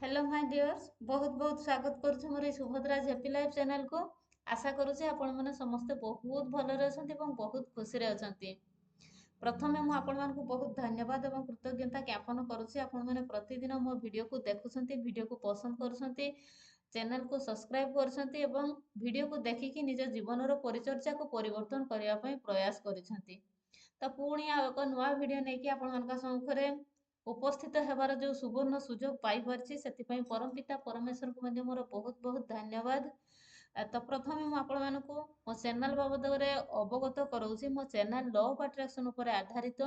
Hello my dears बहुत बहुत स्वागत करुछु मोर सुभद्रा जेपी लाइफ चैनल को। आशा करुचे आपण माने समस्त बहुत भलरे अछंती एवं बहुत खुशी रे अछंती। प्रथमे मु आपण मानकु बहुत धन्यवाद एवं कृतज्ञता ज्ञापन करुछि। आपण माने प्रतिदिन मो वीडियो को देखुछंती, वीडियो को पसंद करुछंती, चैनल को सब्सक्राइब करुछंती एवं वीडियो को देखिकी निज जीवन रो परिचर्या को परिवर्तन करिया पई प्रयास करिसंती। तो पुणी आ एक नुआ वीडियो नै कि आपण मानका सम्मुखरे उपस्थित हेबार जो सुवर्ण सुजोग पाई परछि सेति परम पिता परमेश्वर को मध्य मोर बहुत बहुत धन्यवाद। तो प्रथमे मु आपण मानकु मो चैनल बाबद रे अवगत कराउछि। मो चैनल लॉ ऑफ अट्रैक्शन ऊपर आधारित।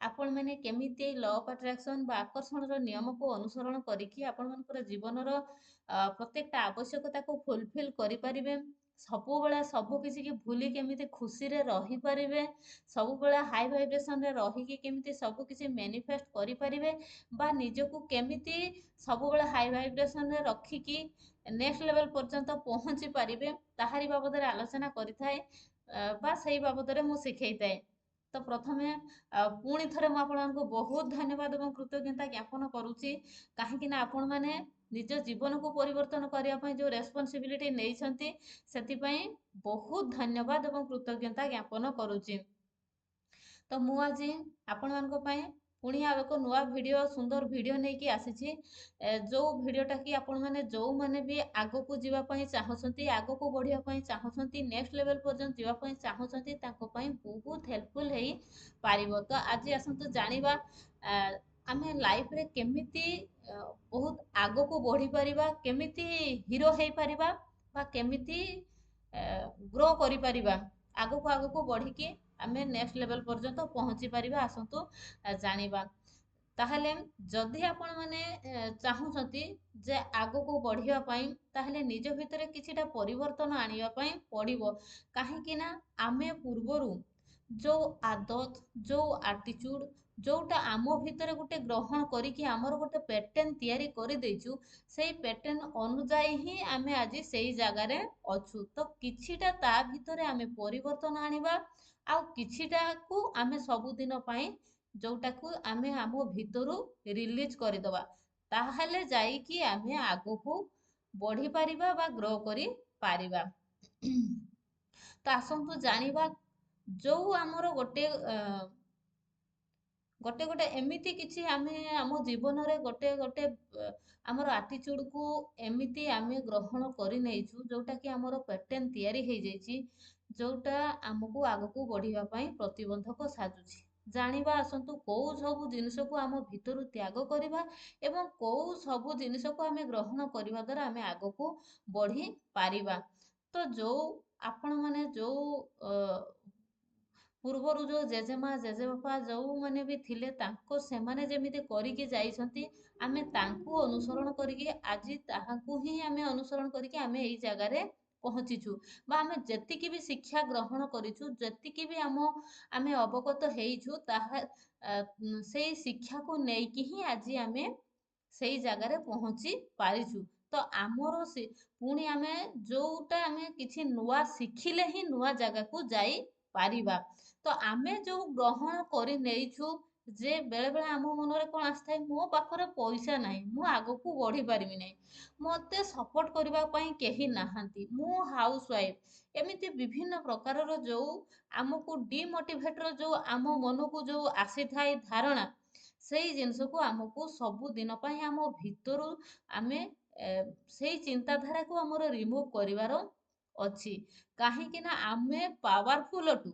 आपण माने केमिति लॉ ऑफ अट्रैक्शन बा आकर्षण रो नियम को अनुसरण करिकि आपण मानकर जीवन रो प्रत्येकटा आवश्यकता को फुलफिल करि परिबे। सबु बेला सब किसी की भूली केमिति खुशी रे रही परिबे। सबु बेला हाई वाइब्रेशन रे रही कि केमिति सब किसी मैनिफेस्ट करि परिबे बा निजको केमिति सबु बेला हाई वाइब्रेशन रे रखी कि नेक्स्ट लेवल पर्यंत पहुंची पारिबे ताहारी बाबद रे आलोचना करिथाए बा सेही बाबद रे मु सिखैताए। तो प्रथमे पुणी थरे मु आपनको बहुत धन्यवाद एवं कृतज्ञता ज्ञापन करुछि। काहेकि ना आपण माने निज जीवन को परिवर्तन करिया पई जो रेस्पोंसिबिलिटी नेइछंती सेति पई बहुत धन्यवाद एवं कृतज्ञता ज्ञापन करुछि। तो मु आज आपण मानको पई पुणी आ एक नुआ वीडियो सुंदर वीडियो नै कि आसीछि। जो वीडियोटा कि आपण माने जो माने भी आगो को जीवा पई चाहछंती, आगो को बढ़िया पई चाहछंती, नेक्स्ट लेवल पर्यंत जीवा पई चाहछंती ताको पई बहुत हेल्पफुल हेई पारिबो। तो आज आसंतु जानिबा आमे लाइफ रे केमिति बहुत आगो को बढ़ी परिबा, केमिति हीरो हेई परिबा बा केमिति ग्रो करि परिबा, आगो को बढ़ी कि आमे नेक्स्ट लेवल पर्यंत पहुंची परिबा। आसंतु जानिबा ताहले जदि आपण माने चाहुचंती जे आगो को बढ़िया पई ताहले निज भितरे किछिटा परिवर्तन आनिबा पई पड़िबो। काहेकि ना आमे पूर्वरु जो आदत जो एटीट्यूड जोटा आम भितर गोटे ग्रहण करिकि आमर गोटे पैटर्न तैयारी कर देचु सेही पैटर्न अनुଯାयी ही आमे आज सेही जगह रे अछु। तो किछिटा ता भितरे आमे परिवर्तन आनिबा आ किछिटा को आमे सबुदिन पई जोटा को आमे आम भितरु रिलीज करदबा ताहले जाईकि आमे आगो को बढ़ी पारिबा बा ग्रो करी पारिबा। तो आसंतु जानिबा जो आमर गोटे गोटे गोटे एमिति किछि आमे आम जीवन रे गोटे गोटे आमर एटीट्यूड को एमिति आमे ग्रहण करि नेइछु जोटा कि आमर पैटर्न तैयारी हे जाइछि जोटा हमको आगको बढ़िया पई प्रतिबंधक साजुछि। जानिबा आसंतु कोउ सब जिनिस को आम भितरु त्याग करिबा एवं कोउ सब जिनिस को आमे ग्रहण करिबा द्वारा आमे आगको बढ़ी पारिबा। तो जो आपण माने जो पूर्वरु जो जेजेमा जेजेबापा जो माने भी थिले तांको सेमाने जेमिति करिके जाइछंती आमे तांको अनुसरण करिके आजि ताहाकू ही आमे अनुसरण करिके आमे एई जगह रे पहुंचीछु बा आमे जेतिकी भी शिक्षा ग्रहण करिछु जेतिकी भी आमे अवगत हेइछु ताहा सेई शिक्षा को नेइकी ही आजि आमे सेई जगह रे पहुंची पारिछु। तो आमरो से पुणी आमे जोटा आमे किछि नुआ शिखिले ही नुआ जगह को जाई पारिबा। तो आमे जो ग्रहण करि नेइछु जे बेले बेले आम मन रे कोन आस्थाय मो पाखरे पैसा नाही मु आगो को बढ़ी पारिबि नाही मते सपोर्ट करबा पई केही नाहंती मु हाउस वाइफ एमिति विभिन्न प्रकार रो जो आमको डिमोटिवेट रो जो आम मन को जो आसी थाई धारणा सेई जिंस को आमको सब दिन पई आम भितरु आमे सेई चिंताधारा को हमर रिमूव करिवारो अछि। काहे ना आमे पावरफुल अटू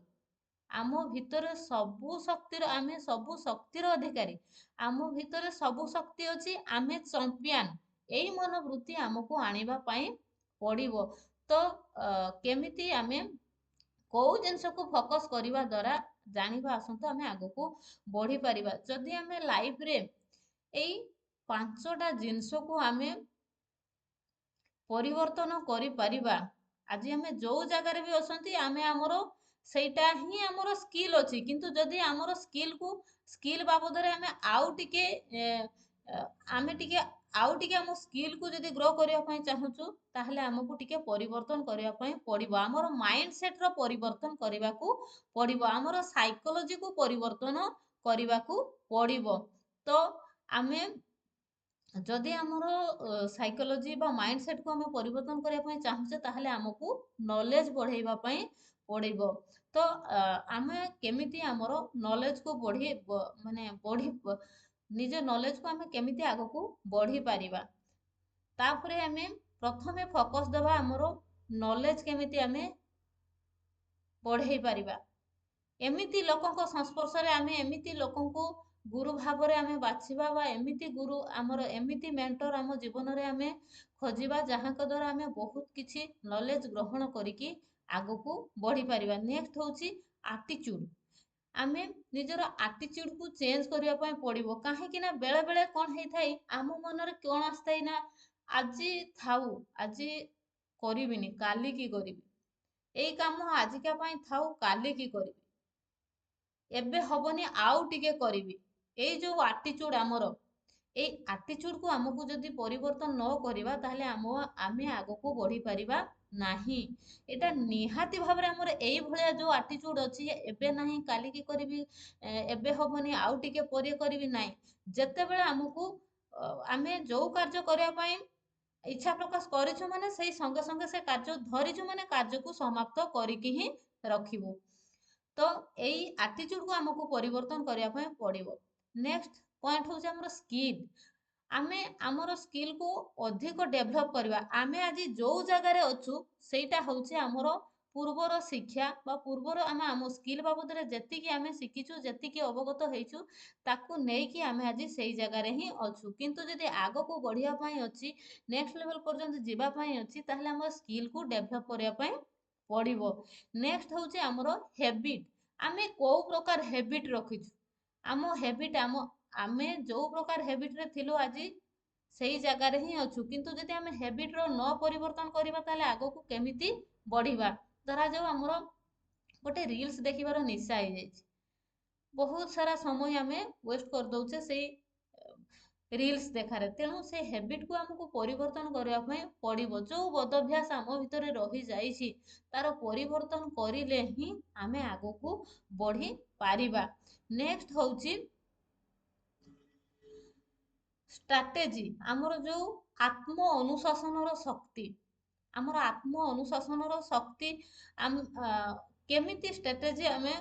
आम भितर सबु शक्तिर आमे सबु शक्तिर अधिकारी आम भितर सबु शक्ति अछि आमे चैंपियन एई मनोवृत्ति आमको आनिबा पई पड़िबो। तो केमिति आमे कोउ जिंस को फोकस करिवा द्वारा जानिबा आसंतु आमे आगो को बढ़ी परिबा। जदि आमे लाइफ रे एई पांचटा जिंस को आमे परिवर्तन करि परिबा आज आमे जो जगह भी असंती आमे हमरो सेटा ही हमरो स्किल अछि किंतु जदि हमरो स्किल बाबद रे आमे आउ टिके आमे टिके आउ टिके हम स्किल को जदि ग्रो करिया पई चाहूछु ताहले हमको टिके परिवर्तन करिया पई पड़िबो। हमरो माइंड सेट रो परिवर्तन करिबा को पड़िबो, हमरो साइकोलॉजी को परिवर्तन करिबा को पड़िबो। तो आमे जदि आमर साइकोलोजी बा माइंडसेट को आम परिवर्तन करने चाहूचे ताहले आमको नॉलेज बढ़ाइबा पड़ो। तो आम केमिति आमर नॉलेज को बढ़ी माने बढ़ी निज नॉलेज को आम केमिति आग को बढ़ी पारिबा तापरे आम प्रथमे फोकस दबा आमर नॉलेज केमिति आम बढ़ाई पारिबा। एमिति लोकंको संस्पर्श रे आमे एमिति लोकंको गुरु भाव रे आमे बाछिबा बा एमिति गुरु आमर एमिति मेंटर आम जीवन रे आमे खोजिबा जहाँ को द्वारा आमे बहुत किछि नॉलेज ग्रहण करिकी आगो को बढ़ी पारिबा। नेक्स्ट होची एटीट्यूड। आमे निजर एटीट्यूड को चेंज करिया पय पड़िबो काहे कि ना बेले बेले कोन हेइ थाई आम मन रे कोन आस्ताई ना आजी थाउ आजी करिबिनी काली की करिबि एई काम आजिका पय थाउ काली की करिबि एबे हबनी आउ टिके करिबि एई जो एटीट्यूड आमर एई एटीट्यूड को हमकु जदि परिवर्तन न करिबा ताहले आमे आगो को बढ़ी पारिबा नाही। एटा निहाती भाव रे हमर एई भलिया जो एटीट्यूड अछि एबे नाही काली की करिबि एबे हबनी आउ टिके परे करिबि नाही। जते बेले हमकु आमे जो कार्य करिया पई इच्छा प्रकाश करिछु माने सेई संगे संगे से कार्य धरिछु माने कार्य को समाप्त करिकि ही रखिबु। तो एई एटीट्यूड को हमको परिवर्तन करिया पय पड़िबो। नेक्स्ट पॉइंट होउछ हमर स्किल। आमे हमर स्किल को अधिक डेभलप करबा। आमे आज जो जगह रे अछु सेटा होउछ हमर पूर्वर शिक्षा बा पूर्वर आमे हम स्किल बाबद रे जेति कि आमे शिखिछु जेति कि अवगत हेइछु ताकू नै कि आमे आज सेई जगह रे ही अछु। किंतु जदि आगो को बढ़िया पय अछि नेक्स्ट लेवल पर्यंत जीवा पय अछि ताहले हमर स्किल को डेभलप करिया पय पड़िबो। नेक्स्ट होउछ हमर हैबिट। आमे को प्रकार हैबिट रखिछु आम हैबिट आमे जो प्रकार हैबिट रे थिलु आज सेई जगह रे ही अछु किंतु जदि आमे हैबिट रो न परिवर्तन करिबा ताले आगो को केमिति बढ़िबा। धरा जाऊ हमर गोटे रील्स देखिबार निशा हो जाइछि बहुत सारा समय आमे वेस्ट कर दउछे सेई रील्स देखारे तेणु से हैबिट को हमको परिवर्तन करबा पय पड़िबो। जो बद अभ्यास आम भितरे रही जाइछि तार परिवर्तन करिले ही आमे आगो को बढ़ी पारिबा। Next होउछि strategy. आमर जो आत्म अनुशासन रो शक्ति आमर आत्म अनुशासन रो शक्ति आम केमिति स्ट्रैटेजी आमे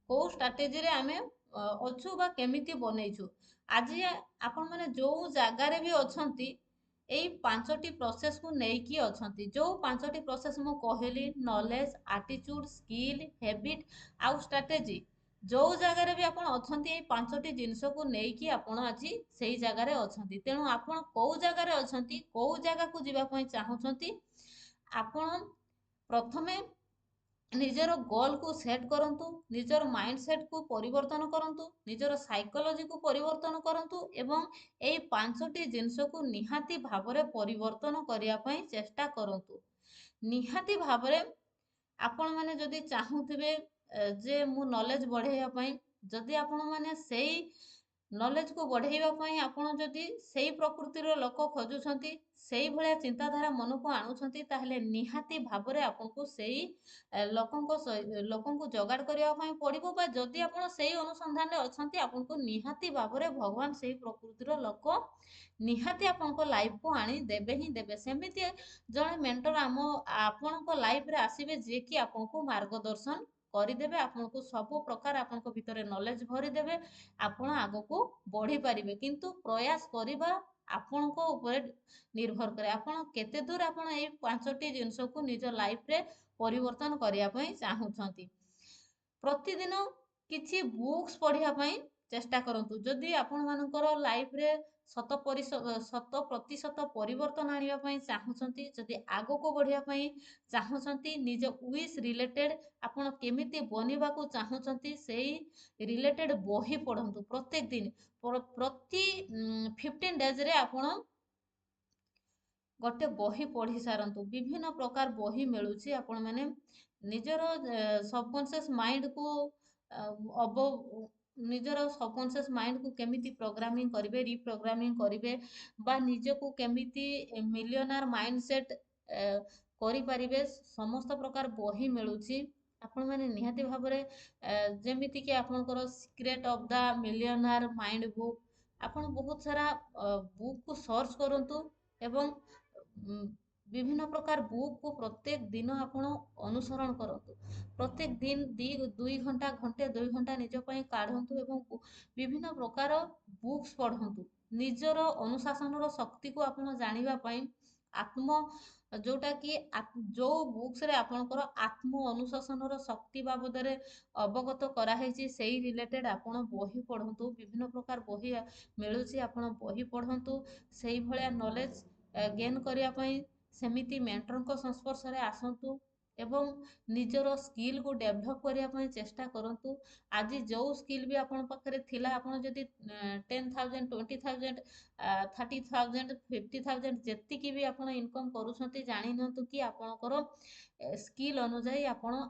को स्ट्रैटेजी रे आमे अछु बा केमिति बनेइछु आज आपण माने जो जगह रे भी अछंती एई पांचटी प्रोसेस को नेकी अछंती। जो पांचटी प्रोसेस मो कहली नॉलेज एटीट्यूड स्किल हैबिट आउ स्ट्रैटेजी जो जगह रे भी आपण अछंती एई पांचटी जिंस को नेकी आपण आज सेई जगह रे अछंती। तेणु आपण को जगह रे अछंती को जगह को जीवा पय चाहुचंती आपण प्रथमे निजर गोल को सेट करंतु निजर माइंडसेट को परिवर्तन करंतु निजर साइकोलॉजी को परिवर्तन करंतु एवं एई पांचटी जिंस को निहाती भावरे परिवर्तन करिया पय चेष्टा करंतु। निहाती भावरे आपण माने जदि चाहुथिबे जे मु नॉलेज बढ़ाइबा पय जदि आपण माने सेई नॉलेज को बढ़ाइबा पय आपण जदि सेई प्रकृतिर लोक खोजुछंती सेई भलिया चिंताधारा मन को आणुछंती ताहले निहाती भावरे आपनको सेई लोकंको जोगाड़ करिया पय पड़िबो बा जदि आपण सेई अनुसंधान रे अछंती आपनको निहाती भावरे भगवान सेई प्रकृतिर लोक निहाती आपनको लाइफ को आनी देबे ही देबे। सेमिति जणे मेंटर आपनको लाइफ रे आसीबे जे कि आपनको मार्गदर्शन କରିଦେବେ ଆପଣଙ୍କୁ ସବୁ ପ୍ରକାର ଆପଣଙ୍କ ଭିତରେ ନଲେଜ ଭରିଦେବେ ଆପଣ ଆଗକୁ ବଢି ପାରିବେ। କିନ୍ତୁ ପ୍ରୟାସ କରିବା ଆପଣଙ୍କ ଉପରେ ନିର୍ଭର କରେ ଆପଣ କେତେ ଦୂର ଆପଣ ଏଇ ପାଞ୍ଚଟି ଜିନିଷକୁ ନିଜ ଲାଇଫରେ ପରିବର୍ତ୍ତନ କରିବା ପାଇଁ ଚାହୁଁଛନ୍ତି। ପ୍ରତିଦିନ କିଛି ବୁକ୍ସ ପଢିବା ପାଇଁ ଚେଷ୍ଟା କରନ୍ତୁ। ଯଦି ଆପଣ ମାନଙ୍କର ଲାଇଫରେ 100% ପରିବର୍ତ୍ତନ ଆଣିବା ପାଇଁ ଚାହୁଁଛନ୍ତି ଯଦି ଆଗକୁ ବଢିବା ପାଇଁ ଚାହୁଁଛନ୍ତି ନିଜ ୱିଶ ରିଲେଟେଡ ଆପଣ କେମିତି ବନିବାକୁ ଚାହୁଁଛନ୍ତି ସେଇ ରିଲେଟେଡ ବହି ପଢନ୍ତୁ। ପ୍ରତ୍ୟେକ ଦିନ ପ୍ରତି 15 ଡେଜରେ ଆପଣ ଗୋଟେ ବହି ପଢି ସାରନ୍ତୁ। ବିଭିନ୍ନ ପ୍ରକାର ବହି ମିଳୁଛି ଆପଣ ମାନେ ନିଜର ସବକନସିୟସ ମାଇଣ୍ଡ କୁ ନିଜର ସବକନସିୟସ ମାଇଣ୍ଡ କୁ କେମିତି ପ୍ରୋଗ୍ରାମିଂ କରିବେ ରିପ୍ରୋଗ୍ରାମିଂ କରିବେ ବା ନିଜକୁ କେମିତି ମିଲିୟନାର ମାଇଣ୍ଡସେଟ କରିପାରିବେ ସମସ୍ତ ପ୍ରକାର ବହି ମିଳୁଛି। ଆପଣ ମାନେ ନିହାତି ଭାବରେ ଯେମିତି କି ଆପଣଙ୍କର secret of the millionaire mind book ଆପଣ ବହୁତ ସାରା ବୁକ୍ କୁ ସର୍ଚ୍ଚ କରନ୍ତୁ ଏବଂ ବିଭିନ୍ନ ପ୍ରକାର ବୁକ୍ କୁ ପ୍ରତ୍ୟେକ ଦିନ ଆପଣ ଅନୁସରଣ କରନ୍ତୁ। ପ୍ରତ୍ୟେକ ଦିନ 2 ଘଣ୍ଟା ଘଣ୍ଟେ 2 ଘଣ୍ଟା ନିଜ ପାଇଁ କାଢନ୍ତୁ ଏବଂ ବିଭିନ୍ନ ପ୍ରକାର ବୁକ୍ସ ପଢନ୍ତୁ। ନିଜର ଅନୁଶାସନର ଶକ୍ତିକୁ ଆପଣ ଜାଣିବା ପାଇଁ ଆତ୍ମ ଯୋଉଟା କି ଯୋଉ ବୁକ୍ସ ରେ ଆପଣଙ୍କର ଆତ୍ମ ଅନୁଶାସନର ଶକ୍ତି ବାବଦରେ ଅବଗତ କରାହେଇଛି ସେଇ ରିଲେଟେଡ ଆପଣ ବହି ପଢନ୍ତୁ। ବିଭିନ୍ନ ପ୍ରକାର ବହି ମିଳୁଛି, ଆପଣ ବହି ପଢନ୍ତୁ। ସେଇଭଳିଆ ନଲେଜ ଗେନ୍ କରିବା ପାଇଁ ସେମିତି ମେଣ୍ଟରଙ୍କ ସଂସ୍ପର୍ଶରେ ଆସନ୍ତୁ ଏବଂ ନିଜର ସ୍କିଲ୍କୁ ଡେଭଲପ୍ କରିବା ପାଇଁ ଚେଷ୍ଟା କରନ୍ତୁ। ଆଜି ଯେଉଁ ସ୍କିଲ୍ ବି ଆପଣଙ୍କ ପାଖରେ ଥିଲା, ଆପଣ ଯଦି 10,000 20,000 30,000 50,000 ଯେତିକି ବି ଆପଣ ଇନକମ୍ କରୁଛନ୍ତି, ଜାଣି ନିଅନ୍ତୁ କି ଆପଣଙ୍କର ସ୍କିଲ୍ ଅନୁଯାୟୀ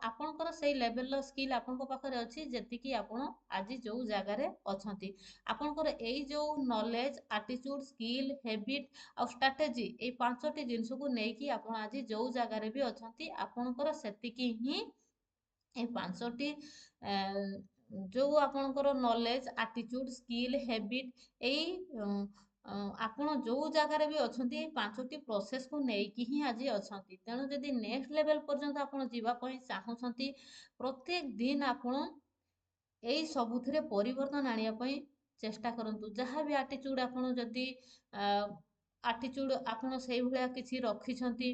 ଆପଣଙ୍କର ସେଇ ଲେଭେଲର ସ୍କିଲ୍ ଆପଣଙ୍କ ପାଖରେ ଅଛି ଯେତିକି ଆପଣ ଆଜି ଯେଉଁ ଜାଗାରେ ଅଛନ୍ତି। ଆପଣଙ୍କର ଏଇ ଯେଉଁ ନଲେଜ, ଆଟିଚ୍ୟୁଡ, ସ୍କିଲ୍, ହେବିଟ୍ ଆଉ ଷ୍ଟ୍ରାଟେଜି, ଏଇ 5ଟି ଜିନିଷକୁ ନେଇକି ଆପଣ ଆଜି ଯେଉଁ ଜାଗାରେ ବି ଅଛନ୍ତି, ଆପଣଙ୍କର ସେତିକି ହିଁ এই 5ଟି ଯେଉଁ ଆପଣଙ୍କର ନଲେଜ, ଆଟିଚ୍ୟୁଡ, ସ୍କିଲ୍, ହେବିଟ୍, ଏଇ ଆପଣ ଯେଉଁ ଜାଗାରେ ବି ଅଛନ୍ତି ଏଇ 5ଟି ପ୍ରୋସେସକୁ ନେଇକି ହିଁ ଆଜି ଅଛନ୍ତି। ତେଣୁ ଯଦି ନେକ୍ସଟ ଲେଭେଲ ପର୍ଯ୍ୟନ୍ତ ଆପଣ ଯିବା ପାଇଁ ଚାହୁଁଛନ୍ତି, ପ୍ରତ୍ୟେକ ଦିନ ଆପଣ ଏଇ ସବୁଥିରେ ପରିବର୍ତ୍ତନ ଆଣିବା ପାଇଁ ଚେଷ୍ଟା କରନ୍ତୁ। ଯାହା ବି ଆଟିଚ୍ୟୁଡ ଆପଣ ଯଦି ଆଟିଚ୍ୟୁଡ ଆପଣ ସେଇଭଳିଆ କିଛି ରଖିଛନ୍ତି,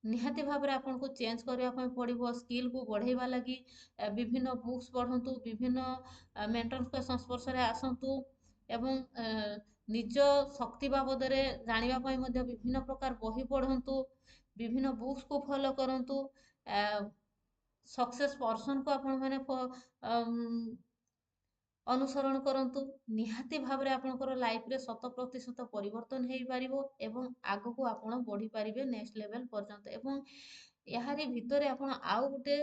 ନିହାତି ଭାବରେ ଆପଣଙ୍କୁ ଚେଞ୍ଜ କରିବା ପାଇଁ ପଡ଼ିବ। ସ୍କିଲ୍କୁ ବଢ଼େଇବା ଲାଗି ବିଭିନ୍ନ ବୁକ୍ସ ପଢ଼ନ୍ତୁ, ବିଭିନ୍ନ ମେଣ୍ଟରଙ୍କ ସଂସ୍ପର୍ଶରେ ଆସନ୍ତୁ ଏବଂ ନିଜ ଶକ୍ତି ବାବଦରେ ଜାଣିବା ପାଇଁ ମଧ୍ୟ ବିଭିନ୍ନ ପ୍ରକାର ବହି ପଢ଼ନ୍ତୁ, ବିଭିନ୍ନ ବୁକ୍ସକୁ ଫଲୋ କରନ୍ତୁ। ସକ୍ସେସ୍ ପର୍ସନକୁ ଆପଣମାନେ ଅନୁସରଣ କରନ୍ତୁ। ନିହାତି ଭାବରେ ଆପଣଙ୍କର ଲାଇଫରେ 100% ପରିବର୍ତ୍ତନ ହେଇପାରିବ ଏବଂ ଆଗକୁ ଆପଣ ବଢ଼ିପାରିବେ ନେକ୍ସଟ ଲେଭେଲ ପର୍ଯ୍ୟନ୍ତ। ଏବଂ ଏହାରି ଭିତରେ ଆପଣ ଆଉ ଗୋଟେ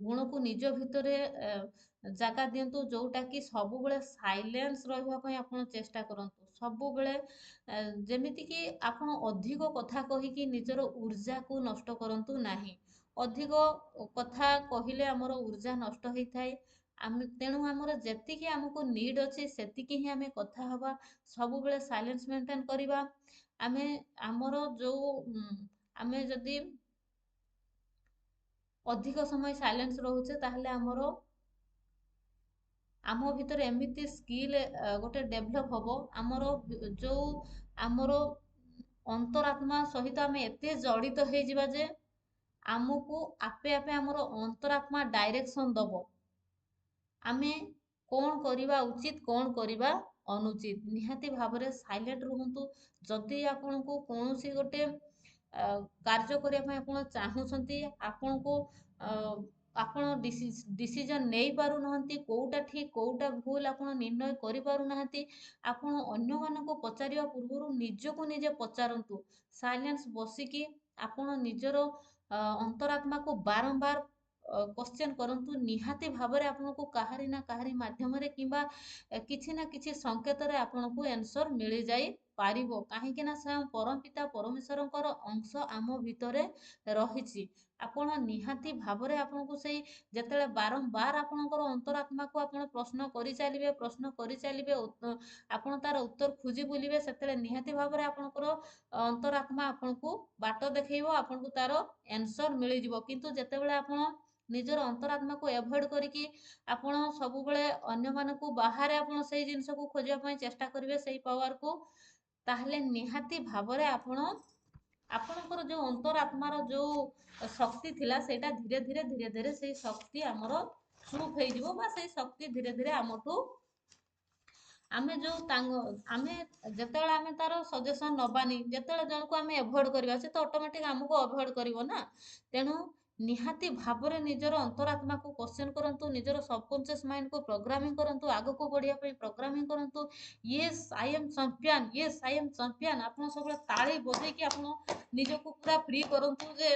ଗୁଣକୁ ନିଜ ଭିତରେ ଜାଗା ଦିଅନ୍ତୁ, ଯୋଉଟା କି ସବୁବେଳେ ସାଇଲେନ୍ସ ରହିବା ପାଇଁ ଆପଣ ଚେଷ୍ଟା କରନ୍ତୁ। ସବୁବେଳେ ଯେମିତିକି ଆପଣ ଅଧିକ କଥା କହିକି ନିଜର ଉର୍ଜାକୁ ନଷ୍ଟ କରନ୍ତୁ ନାହିଁ। ଅଧିକ କଥା କହିଲେ ଆମର ଉର୍ଜା ନଷ୍ଟ ହେଇଥାଏ। ତେଣୁ ଆମର ଯେତିକି ଆମକୁ ନିଡ୍ ଅଛି ସେତିକି ହିଁ ଆମେ କଥା ହବା। ସବୁବେଳେ ସାଇଲେନ୍ସ ମେଣ୍ଟେନ କରିବା। ଆମର ଯୋଉ ଆମେ ଯଦି ଅଧିକ ସମୟ ସାଇଲେନ୍ସ ରହୁଛେ, ତାହେଲେ ଆମ ଭିତରେ ଏମିତି ସ୍କିଲ୍ ଗୋଟେ ଡେଭଲପ୍ ହବ, ଆମର ଅନ୍ତରାତ୍ମା ସହିତ ଆମେ ଏତେ ଜଡ଼ିତ ହେଇଯିବା ଯେ ଆମକୁ ଆପେ ଆପେ ଆମର ଅନ୍ତରାତ୍ମା ଡାଇରେକ୍ସନ ଦବ। ଆମେ କଣ କରିବା ଉଚିତ, କଣ କରିବା ଅନୁଚିତ। ନିହାତି ଭାବରେ ସାଇଲେଣ୍ଟ ରୁହନ୍ତୁ। ଯଦି ଆପଣଙ୍କୁ କୌଣସି ଗୋଟେ କାର୍ଯ୍ୟ କରିବା ପାଇଁ ଆପଣ ଚାହୁଁଛନ୍ତି, ଆପଣ ଡିସିଜନ ନେଇ ପାରୁନାହାନ୍ତି, କୋଉଟା ଠିକ କୋଉଟା ଭୁଲ ଆପଣ ନିର୍ଣ୍ଣୟ କରିପାରୁନାହାନ୍ତି, ଆପଣ ଅନ୍ୟମାନଙ୍କୁ ପଚାରିବା ପୂର୍ବରୁ ନିଜକୁ ନିଜେ ପଚାରନ୍ତୁ। ସାଇଲେନ୍ସ ବସିକି ଆପଣ ନିଜର ଅନ୍ତରାତ୍ମାକୁ ବାରମ୍ବାର କ୍ୱେଶ୍ଚନ କରନ୍ତୁ। ନିହାତି ଭାବରେ ଆପଣଙ୍କୁ କାହାରି ନା କାହାରି ମାଧ୍ୟମରେ କିମ୍ବା କିଛି ନା କିଛି ସଂକେତରେ ଆପଣଙ୍କୁ ଆନ୍ସର ମିଳିଯାଇ ପାରିବ। କାହିଁକି ନା ସ୍ୱୟଂ ପରମପିତା ପରମେଶ୍ୱରଙ୍କର ଅଂଶ ଆମ ଭିତରେ ରହିଛି। ଆପଣ ନିହାତି ଭାବରେ ଆପଣଙ୍କୁ ସେଇ ଯେତେବେଳେ ବାରମ୍ବାର ଆପଣଙ୍କର ଅନ୍ତରାତ୍ମାକୁ ଆପଣ ପ୍ରଶ୍ନ କରିଚାଲିବେ, ଆପଣ ତାର ଉତ୍ତର ଖୋଜି ବୁଲିବେ, ସେତେବେଳେ ନିହାତି ଭାବରେ ଆପଣଙ୍କର ଅନ୍ତରାତ୍ମା ଆପଣଙ୍କୁ ବାଟ ଦେଖେଇବ, ଆପଣଙ୍କୁ ତାର ଆନ୍ସର ମିଳିଯିବ। କିନ୍ତୁ ଯେତେବେଳେ ଆପଣ ନିଜର ଅନ୍ତରାତ୍ମାକୁ ଏଭଏଡ କରିକି ଆପଣ ସବୁବେଳେ ଅନ୍ୟମାନଙ୍କୁ ବାହାରେ ଆପଣ ସେଇ ଜିନିଷକୁ ଖୋଜିବା ପାଇଁ ଚେଷ୍ଟା କରିବେ, ସେଇ ପାୱାରକୁ, ତାହେଲେ ନିହାତି ଭାବରେ ଆପଣଙ୍କର ଯୋଉ ଅନ୍ତରାତ୍ମାର ଯୋଉ ଶକ୍ତି ଥିଲା, ସେଇଟା ଧୀରେ ଧୀରେ ସେଇ ଶକ୍ତି ଆମର ଚୁପ୍ ହେଇଯିବ ବା ସେଇ ଶକ୍ତି ଧୀରେ ଧୀରେ ଆମଠୁ ଆମେ ଯେତେବେଳେ ଆମେ ତାର ସଜେସନ ନବାନି, ଯେତେବେଳେ ଜଣକୁ ଆମେ ଏଭଏଡ କରିବା, ସେ ତ ଅଟୋମେଟିକ ଆମକୁ ଅଭଏଡ କରିବ ନା। ତେଣୁ ନିହାତି ଭାବରେ ନିଜର ଅନ୍ତରାତ୍ମାକୁ କ୍ୱେଶ୍ଚନ କରନ୍ତୁ, ନିଜର ସବକନସିୟସ୍ ମାଇଣ୍ଡକୁ ପ୍ରୋଗ୍ରାମିଂ କରନ୍ତୁ, ଆଗକୁ ବଢିବା ପାଇଁ ପ୍ରୋଗ୍ରାମିଂ କରନ୍ତୁ। Yes I M champion, Yes I M champion. ଆପଣ ସବୁବେଳେ ତାଳି ବଜେଇକି ଆପଣ ନିଜକୁ ପୁରା ଫ୍ରି କରନ୍ତୁ ଯେ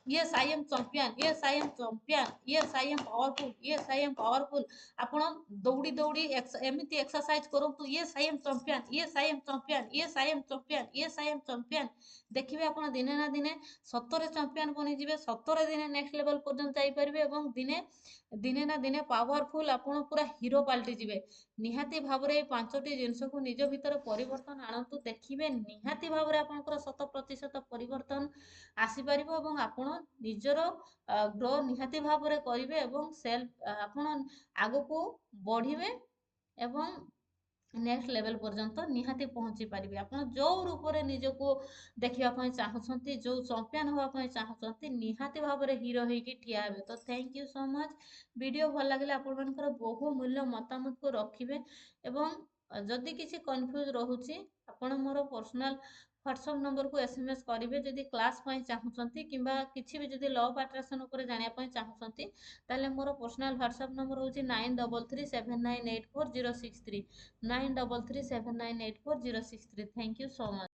Yes I M champion, Yes I M champion, Yes I M powerful, Yes I M powerful. ଆପଣ ଦୌଡ଼ି ଦୌଡ଼ି ଏମିତି ଏକ୍ସରସାଇଜ କରନ୍ତୁ, Yes I M champion, Yes I M champion, Yes I M champion, Yes I M champion. ଦେଖିବେ ଆପଣ ଦିନେ ନା ଦିନେ ସତରେ ଚମ୍ପିଆନ ବନିଯିବେ, ସତରେ ଦିନେ ନେକ୍ସଟ ଲେଭେଲ ପର୍ଯ୍ୟନ୍ତ ଯାଇପାରିବେ ଏବଂ ଦିନେ ନା ଦିନେ ପାୱାରଫୁଲ ଆପଣ ପୁରା ହିରୋ ପାଲଟି ଯିବେ। ନିହାତି ଭାବରେ ଏଇ 5ଟି ଜିନିଷକୁ ନିଜ ଭିତରେ ପରିବର୍ତ୍ତନ ଆଣନ୍ତୁ, ଦେଖିବେ ନିହାତି ଭାବରେ ଆପଣଙ୍କର 100% ପରିବର୍ତ୍ତନ ଆସିପାରିବ ଏବଂ ଆପଣ ନିଜର ଗ୍ରୋ ନିହାତି ଭାବରେ କରିବେ ଏବଂ ଆପଣ ଆଗକୁ ବଢ଼ିବେ ଏବଂ ନେକ୍ସଟ ଲେଭେଲ ପର୍ଯ୍ୟନ୍ତ ନିହାତି ପହଞ୍ଚି ପାରିବେ। ଆପଣ ଯୋଉ ରୂପରେ ନିଜକୁ ଦେଖିବା ପାଇଁ ଚାହୁଁଛନ୍ତି, ଯୋଉ ଚମ୍ପିଆନ ହେବା ପାଇଁ ଚାହୁଁଛନ୍ତି, ନିହାତି ଭାବରେ ହିରୋ ହେଇକି ଠିଆ ହେବେ। ତ thank you so much. Video ଭଲ ଲାଗିଲେ ଆପଣମାନଙ୍କର ବହୁମୂଲ୍ୟ ମତାମତକୁ ରଖିବେ ଏବଂ ଯଦି କିଛି କନଫ୍ୟୁଜ ରହୁଛି ଆପଣ ମୋର ପର୍ସନାଲ ହ୍ୱାଟ୍ସଆପ୍ ନମ୍ବରକୁ SMS କରିବେ ଯଦି କ୍ଲାସ୍ ପାଇଁ ଚାହୁଁଛନ୍ତି କିମ୍ବା କିଛି ବି ଯଦି ଲ ଅଫ୍ ଆଟ୍ରାକ୍ସନ୍ ଉପରେ ଜାଣିବା ପାଇଁ ଚାହୁଁଛନ୍ତି ତାହେଲେ ମୋର ପର୍ସନାଲ ହ୍ୱାଟ୍ସଆପ୍ ନମ୍ବର ହେଉଛି 9337984063 9337984063। Thank you so much.